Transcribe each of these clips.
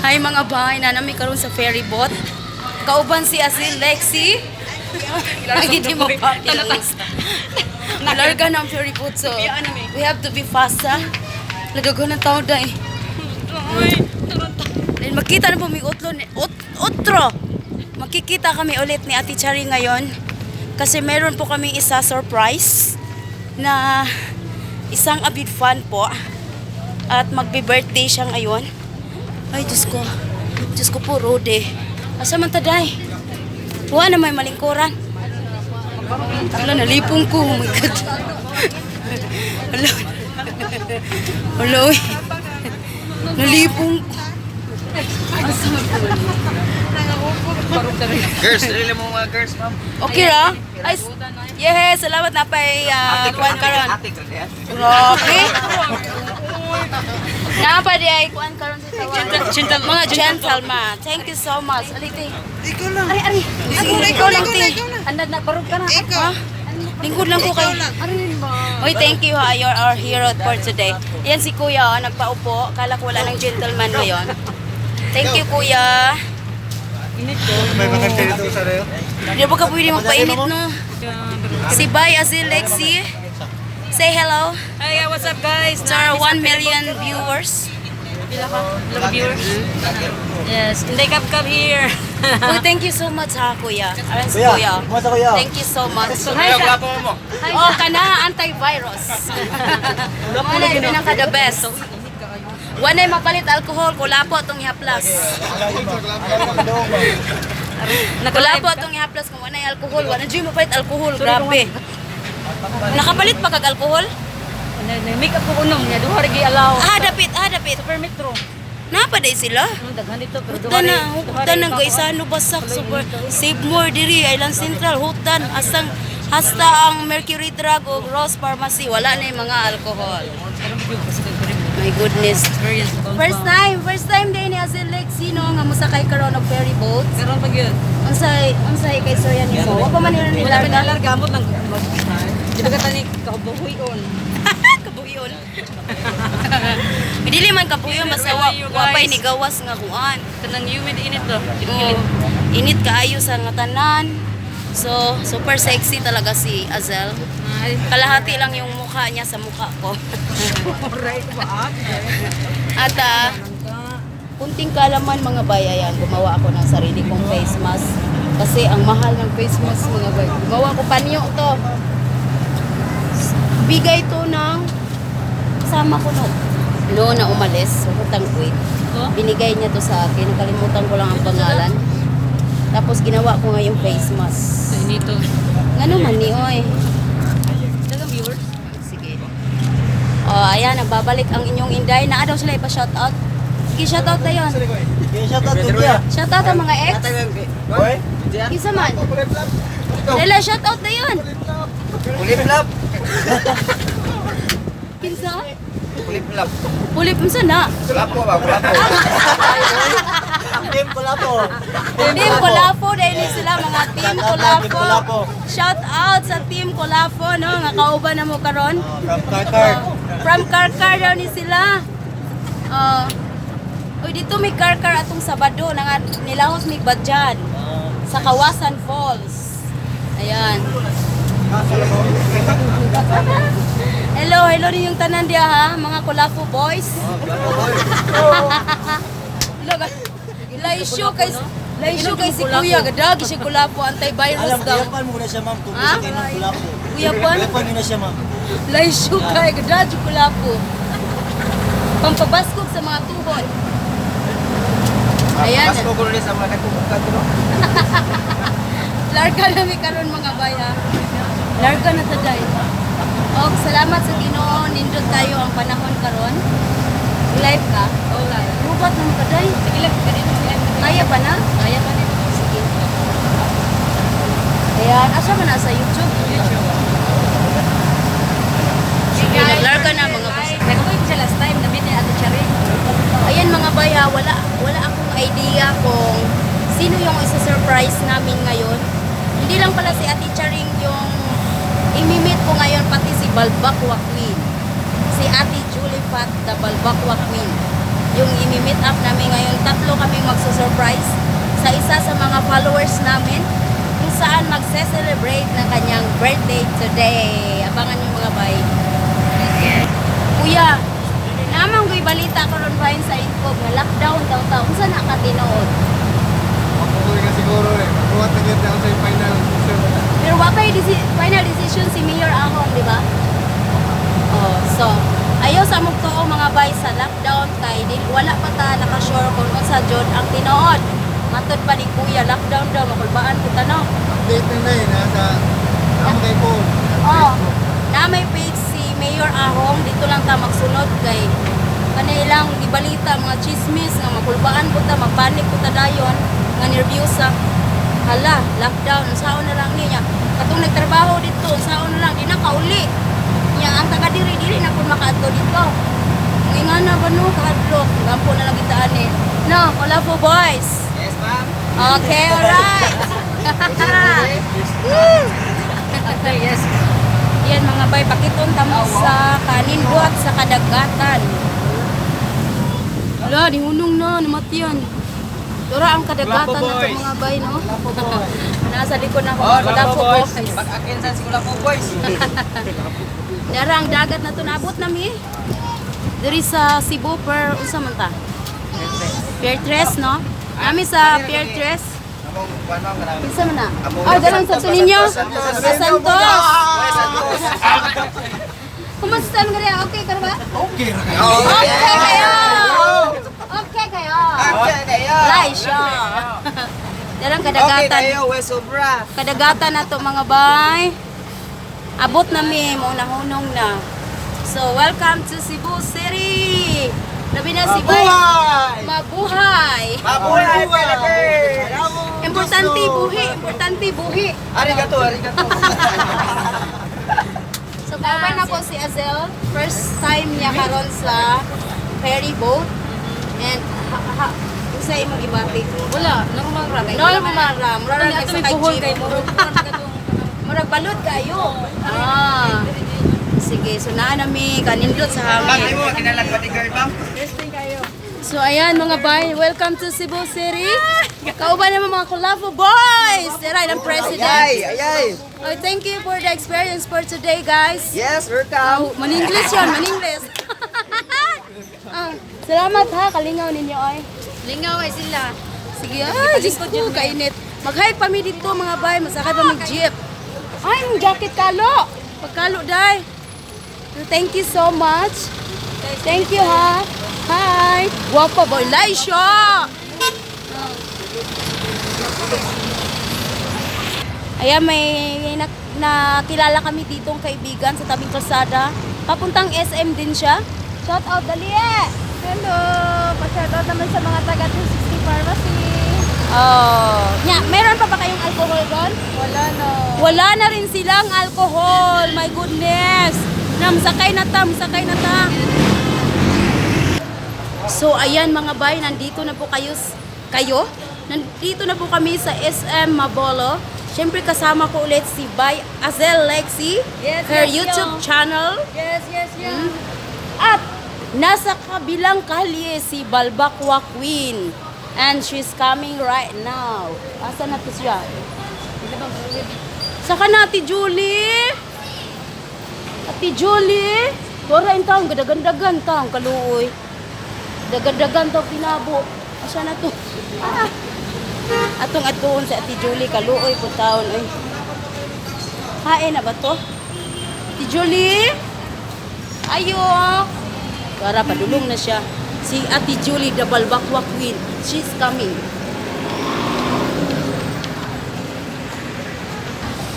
Hi mga bahay na namin karon sa ferry boat. Kauban si Azil Lexi. Lagi di mo pa Nalarga na ang ferry boat, so we have to be fast ha. Lagago ng tao dahil. Magkita na po may utro. Magkikita kami ulit ni Ate Chari ngayon. Kasi meron po kami isa surprise na isang avid fan po. At magbe-birthday siya ngayon. Ay, Diyos ko po, Rode. Asa man taday? Huwag na may malingkuran. Wala, nalipong ko. Oh my God. Wala. Wala, uy. Nalipong ko. Girls, dali mo mga girls, ma'am. Okay ra? Ay, yes, salamat na pa'y kuwan karon. Grabe. Napa di ay kuwan karon sa tawag. Mga gentleman. Thank you so much. Aliti. Ikaw lang. Ari. Ikaw lang, ti. Andad na, barog ka na. Ikaw. Lingkod lang ko kayo. Uy, thank you ha. You're our hero for today. Yan si Kuya, nagpaupo. Kala ko wala ng gentleman ngayon. Thank you, Kuya. May maganda dito sa rayo. Hindi ba ka pwede magpainit, no? Si Bay Azil Lexi. Say hello. Hey, what's up guys? To our 1 million viewers. Hello viewers. Yes, Inday Cup here. Uy, thank you so much ha, Kuya. Aran si Kuya. Kumusta kuya? Thank you so much. Ayaw, plato mo. Oh, kana antivirus. Wala yung pinaka the best. Wala yung mapalit alcohol, kulapo itong ihaplas. Kulapo itong ihaplas kung wala yung alcohol. Wala yung mapalit alcohol, grabe. Nakapalit pa kag alcohol? Make up ko unom niya, duha rin alaw. Dapit. Super Metro. Napaday sila? Daghan dito pero Hutan na guys, ano basak, super. Save more diri, Island Central, hutan. Hasta ang Mercury Drug o Rose Pharmacy, wala na yung mga alcohol. My goodness. First time din ni Azil Lexi no nga musakay karon og ferry boat. Karon pag yun. Unsay kay Soyan nimo? Wa pa man ni Wala larga. na gamot ng di ba ka tani kabuhuyon. Kabuyon. Dili man kabuyon basta wapay ni gawas nga kuan. Kanang humid init to. Init kaayo sa nga tanan. So, super sexy talaga si Azil. Kalahati lang yung mukha niya sa mukha ko. At kunting kaalaman mga bay, ayan, gumawa ako ng sarili kong face mask. Kasi ang mahal ng face mask mga bay. Gumawa ko panyo to. Bigay to ng kasama ko no na umalis. Hutang ko binigay niya to sa akin. Nakalimutan ko lang ang pangalan. Tapos ginawa ko nga yung face mask. So inito. Ngano man ni oy. Dagang viewers. Sige. Oh, ayan, nagbabalik ang inyong Inday. Naa daw sila ipa-shoutout. Sige, shoutout na yun. Shout out kuya. Shoutout ang mga ex. Hoy. Isa man. Lala, shoutout na yun. Kulip-lap. Kinsa? Kulip-lap. Pulip mo sana. Kulapo ba? Kulapo. Team Kulapo. Team Kulapo. Dahil ni sila mga Team Kulapo. Shout out sa Team Kulapo, no? Nga kauban na mo karon. From Karkar. From Karkar daw ni sila. Uy, dito may Karkar atong Sabado. Nilahos may badyan. Sa Kawasan Falls. Ayan. Hello din yung tanan dia ha, mga Kulapo boys. Laisyo kay si Kuya, gadagi siya Kulapo, antivirus daw. Kuyapan mo na siya ma'am kung gusto kayo ng Kulapo. Kuyapan? Kuyapan mo na siya ma'am. Laisyo kay gadagi Kulapo. Pampabaskog sa mga tuhod. Ayan. Mas ko gulo sa mga nagkukukat ko. Larga na may karon mga baya. Larga na taday. Og salamat sa Ginoo, nindot tayo ang panahon karon. Live ka? Oh, live. Rubat na taday. Sige lang, ganito. Kaya pa na? Kaya pa na. Sige. Ayan, asa man na sa YouTube? Sige, naglarga na mga basta. Nagawin ko siya last time na meet ni Ate Chari. Ayan mga baya, wala akong idea kung sino yung isa-surprise namin ngayon. Hindi lang pala si Ate Charing yung imimit ko ngayon, pati si Balbakwa Queen. Si Ate Julie Fat, the Balbakwa Queen. Yung imimit up namin ngayon, tatlo surprise sa isa sa mga followers namin kung saan magse-celebrate ng kanyang birthday today. Abangan niyo mga bay. Kuya, naman ko'y balita ko ron bahin sa info nga lockdown daw ta. Unsa na ka tinuod? Mapukulit ka siguro eh. Makuha na yun ako sa final decision. Pero wa pa'y final decision si Mayor Ahong, di ba? Oh, so ayaw sa mugtuo mga bay sa lockdown kay wala pa ta naka-sure kung unsa jud ang tinuod. Matod pa ni Kuya, lockdown daw makulbaan kita no. Update na eh. Nasa ako kay Paul. Oh, na may page si Mayor Ahong, dito lang ta magsunod kay kanilang gibalita mga chismis nga makulbaan po ta, magpanik po ta dayon nga nervyosa. Hala, lockdown, saon na lang niya. Katong nagtrabaho dito, saon na lang, di na kauli. Nya ang taga diri na pud makaadto dito. Nga na ba no kahadlok, gampo na lang kita ani. No, wala po boys. Yes, ma'am. Okay, alright. Yes. Yan mga bay, pakiton tamo sa kanin buhat sa kadagatan. Wala, di hunong na, namatiyan. Dura ang kadagatan na ito mga bay, no? Nasa likod na ako, wala po boys. Mag-akin sa sigula po, boys. Dara ang dagat na ito, naabot nami. Dari sa Cebu per, unsa man ta? Pier 3, no? Nami sa Pier 3. Among paano ang kanang. Unsa man na? Oh, dalang sa ninyo. Sa Santos. Kumusta ang gari? Okay ka na ba? Okay ra kayo. Okay kayo! Okay kayo! Okay kayo. Laisha! Dalang Okay kadagatan. kayo, we sobra. Kadagatan na to mga bay. Abot na mi, hunong na. So, welcome to Cebu City! Labi na si Bay. Mabuhay! Mabuhay, Philippines! Importante buhi, importante buhi. Arigato, arigato. So, bawal na po si Azel. First time niya karon sa ferry boat. And, sa imong ibati. Wala, normal ra. Normal ra. Mura ra Ato sa may buhol kay jeep. mo. Murag balod kayo. Ah. Sige, so naa nami kanindot sa Ma'am, hangin. di mo kinalang bodyguard, ma'am? So ayan mga bay, welcome to Cebu City. Kauban naman mga Kulafo boys. Tira ng president. Ayay, ayay. Oh, thank you for the experience for today, guys. Yes, welcome. Oh, man-English yan, man-English. Salamat ha, kalingaw ninyo ay. Lingaw ay sila. Sige, ay, Diyos ko, kainit. Mag-hike pa mi dito mga bay, masakay pa mag-jeep. Ay, mong jacket kalo. Pagkalo, day. Thank you so much. Thank you ha. Hi. Guwapa boy, Laisha. Ayan, may nakilala kami ditong kaibigan sa tabing kalsada. Papuntang SM din siya. Shout out, dali eh. Hello! Pa-shout out naman sa mga taga 260 Pharmacy. Oh, meron pa ba kayong alcohol doon? Wala no. Wala na rin silang alcohol. My goodness. Sakay na ta, sakay na ta. So, ayan mga bay, nandito na po kayo. Nandito na po kami sa SM Mabolo. Siyempre kasama ko ulit si Bay Azel Lexi, Yes, her yes, YouTube yo. channel. Yes. At nasa kabilang kalye si Balbakwa Queen. And she's coming right now. Asa na to siya? Saka na, Ate Julie. Ate Julie. Dora yung taong, gadagandagan taong kaluoy. Dagandagan taong pinabo. Asa na to? Atong atuon sa Ate Julie, kaluoy po taon. Ay. Hain na ba to? Ate Julie? Ayo. Para padulong na siya. Si Ate Julie, the Balbakwa Queen. She's coming.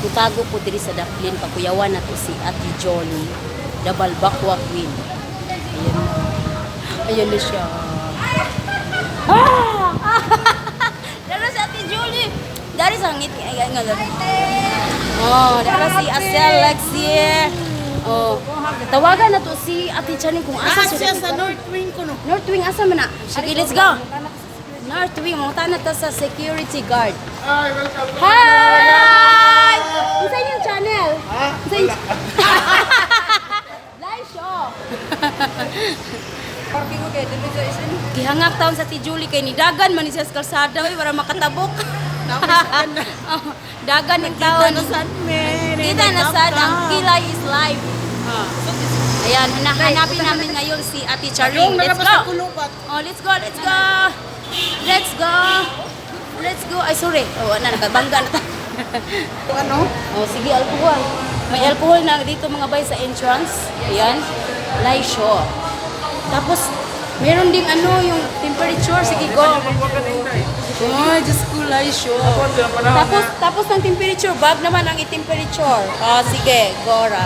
Kutago po diri sa Daplin. Pakuyawan na to si Ate Julie, the Balbakwa Queen. Ayan na. Ayan na siya. Ah! Dara si Ate Julie. Dari sa ngiti. Ayan nga. Oh, dara si Azel Lexi. Oh, tawagan na to si Ate Chani kung asa siya sa North Wing ko no. North Wing asa man na? Sige, let's go. North Wing, mga tanat ta sa security guard. Hi, welcome. Hi! Isa yung channel? Isa yung... Live show. Parking ko kaya dito sa isin. Gihangak taon sa ti Julie kay ni dagan man ni siya sa kalsada oy para makatabok. Oh, dagan ni taon. Kita na sad ang kilay is life. Ayan, hanapin namin ngayon si Ate Charing. Let's go. Oh, let's go, let's go. Let's go. Let's go. Ay, sorry. Oh, nakabangga na tayo. Ano? Oh, sige, alcohol. May alcohol na dito mga bay sa entrance. Ayan. Laisho. Tapos, meron ding ano, yung temperature. Sige, go. Oh, Diyos ko, laisho. Tapos ng temperature, bag naman ang i-temperature. Oh, sige, go ra.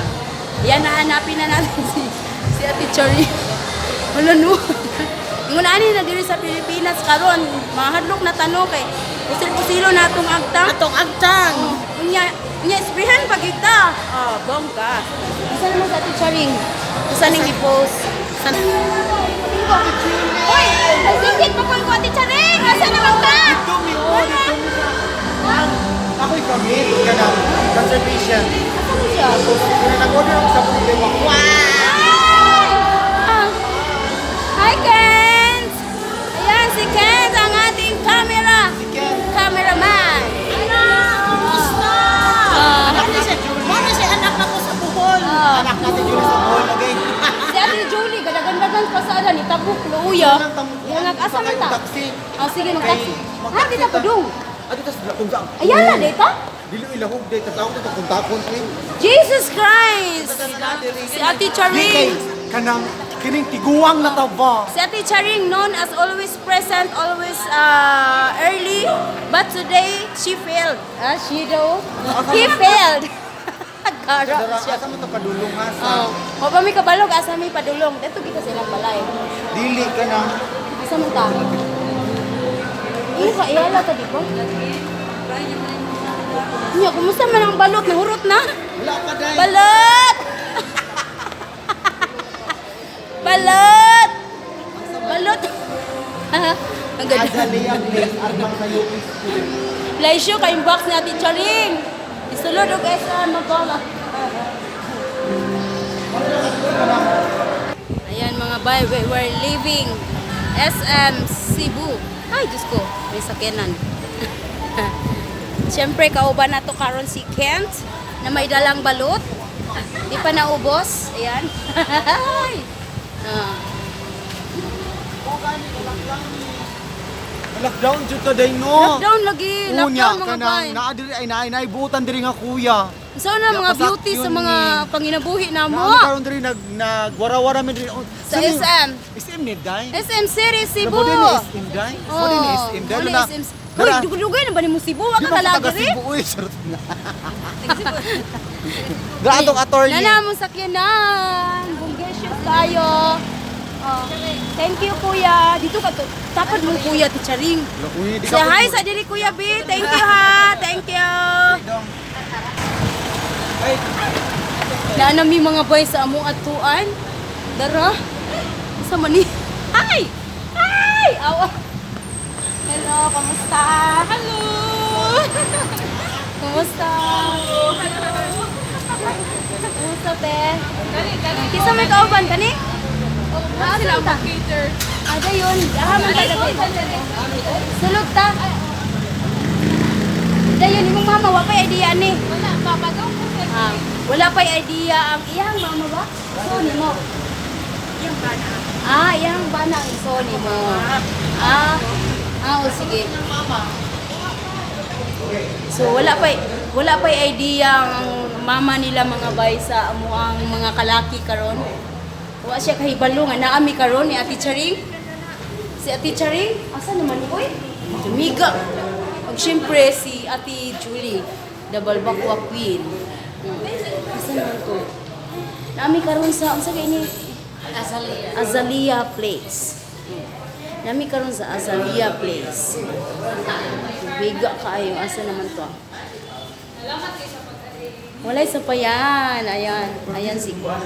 Ayan, nahanapin na natin si Ate Chari. Wala no. Yung unaanin na diri sa Pilipinas karon, mahadlok na tanong kay pusil-pusilo na atong agtang. Atong agtang. Unya isprihan pag kita. Ah, bongga. Isa naman sa Ate Charing. Isa ning i-post. Hoy! Nagsingit pa ko Ate Charing! Asa naman ka? Dito mi o, dito mi sa... Ako'y kami, ka na, conservation. Ano siya? Kaya nag-order ako sa buhay mo. Hi, Kent! Ayan, si Kent, ang ating camera. Cameraman. Kumusta? Ano si anak na ko sa buhol? Anak natin yun sa buhay lagay. Si Ate Julie, gadagan-dagan pa sa ala ni Tabuk, Luuya. Yung nag-asa man ta. Oh, sige, mag-taxi. Ha, di na padung. Adi tas kung saan? Ayan na, data. Dilo ilahog day ta tawag ta kung takon twin. Jesus Christ! Si Ate Charing. Kanang kining tiguang na taba. Si Ate Charing, known as always present, always early. But today, she failed. She do? He failed. Gara siya. Asa mo to kadulong ha sa O pa may kabalog, asa may padulong. Ito kita silang balay. dili ka na. Asa mo ta? Ano ka, iyala ka di ba? Nya, kumusta man ang balot? Nahurot na? Wala pa day. Balot! Balot! Balot! Ang ganda. Azalea place arbang sa UP. Laisyo kayong box ni Ate Charing. Isulod og esa mabala. Ayan mga bay, we're leaving SM Cebu. Ay, Diyos ko, may sakyanan. Siyempre, kauban na to karon si Kent na may dalang balot. Di pa naubos. Ayan. Lockdown jud ka day no. Lockdown lagi. Unya Lockdown mga bay. kanang naa diri ay naay buutan diri nga kuya. So na mga Pasak beauty sa yun mga ni- panginabuhi na mo. Naa karon diri nagwara-wara mi diri. Sa SM. SM ni day. SM Series Cebu. Mo din ni SM day. Mo din ni SM day Muli na. SM. Uy, dugay na ba ni mo Cebu? Wa Di ka ba kalagi taga rin? Cebu uy sarot na. Gratong attorney. Nana mo sakyanan. Bunggesyos tayo. Oh. Thank you, kuya. Dito ka to. Tapad mo, kuya, Ate Charing. Uy, di Say ka hi sa dili, kuya B. Thank you, ha. Thank you. Naanami mga boy sa among atuan. Dara. Sa mani. Hi! Hi! Awa. Hello, kamusta? Hello! Kumusta? Kumusta, te? Kisa may kauban, kani? Sila ang cater. Ada yun. Ahaman ka dapit. Sulog ta. Ada yun. Imong mama, wala pa idea ni. Wala pa. Bagong wala pa idea ang iyang mama ba? So ni mo. Iyang bana. Iyang bana ang so ni mo. O sige. So wala pa idea ang mama nila mga bay sa amuang mga kalaki karon. Wa siya kahibalo nga naami karon ni Ate Charing. Si Ate Charing, asa naman ni oy? Tumiga. Ug syempre si Ate Julie, double bakwa queen. Asa naman to? Naami karon sa unsa kay ni Azalea Place. Nami karon sa Azalea Place. Biga kaayo, asa naman to? Walay sa payan. Ayan si Kwa.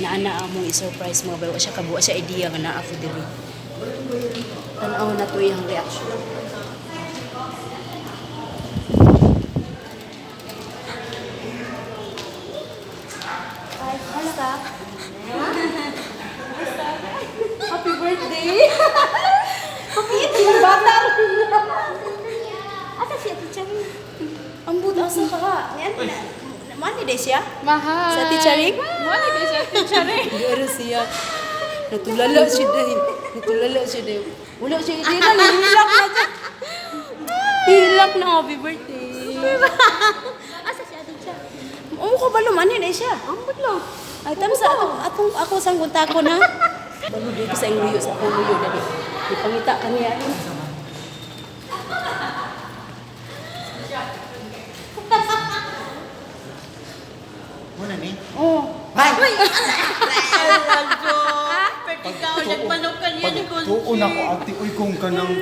Naana among i-surprise mo, pero siya kabuo siya idea nga naa ako diri. Tanaw na to yung reaction. Hi, Bata. Asa siya, teacher? Ang buta sa ka. Mani de siya? Mahal. Sa teacher? Mali din siya, teacher. Garo siya. Natulala siya dahil. Natulala siya dahil. Wala siya. Hilak na siya. Hilak na happy birthday. Asa siya, teacher? Ka ba lumani na siya? Ambot lang. Ay, tama sa ako sang gunta ko na. Bago dito sa luyo sa akong luyo dali. Ipangita ka niya. Muna ni. Oh. Bye! Alago. Ikaw, nagmanok ka niya ni Kunchi. Tuon ako, ate, uy, kung ka ng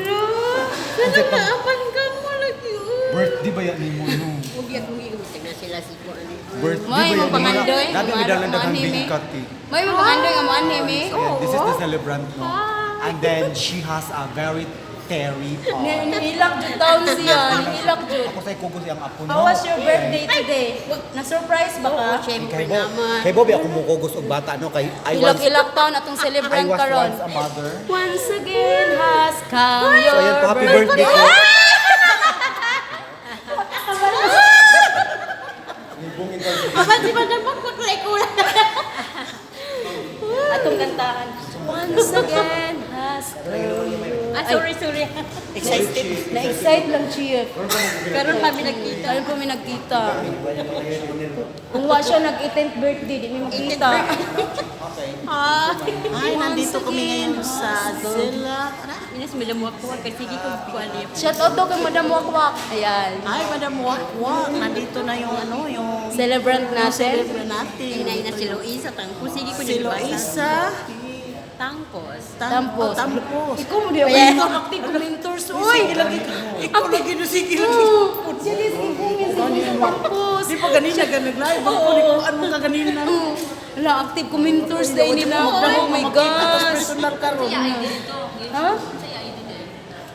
Ano na, apanggan mo lagi. birthday ba yan ni mo, no? Huwag yan, tignan sila si Kuan. Birthday May ba yan mga ni mo? pangandoy. Dami may dalang daghang Mga anime. bingkat, eh. May mga andoy nga mo anime. Ayan, this is the celebrant, no? And then, she has a very terry Nihilak jud taon siya. Nihilak jud. Ako sa'yo kugo siyang apo, no? How was your birthday today? Na-surprise ba ka? Siyempre Kay Bob, naman. kay Bobby ako mukugos og bata, no? Kay Hilak-hilak taon atong I celebrant was karon. once a mother. Once again has come So, ayan po, happy birthday po. Aman si Madam magpaklay ko lang. Atong kantahan. Once again has Ah, sorry. excited. Na-excite lang siya. Karon kami nagkita. Karon po may nagkita. Kung wa siya nag-18th birthday, di may makita. Ay, nandito kami ngayon sa Zilla. Inas, Madam Wakwak. Kasi sige ko kuan niya. Shout out daw kay Madam Wakwak. Ayan. Ay, Madam Wakwak, nandito na yung yung Celebrant natin. celebrate natin. Ina si Loisa tangko. Sige ko Si Loisa, Tangkos. Tampos. Tampos. Ikaw mo di ako active mentors. Uy! Ikaw lagi na sige lagi. Sige, sige, sige. Tampos. Di pa ganina ka nag-live. Ako ni kung ano ka ganina. Wala, active commentors dahil nila. Oh my gosh. Personal ka ron. Ha?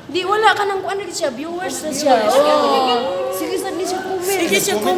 Di, wala ka nang kuan na siya. Viewers na siya. Oh. Sige, saan niya siya comment? Sige siya kung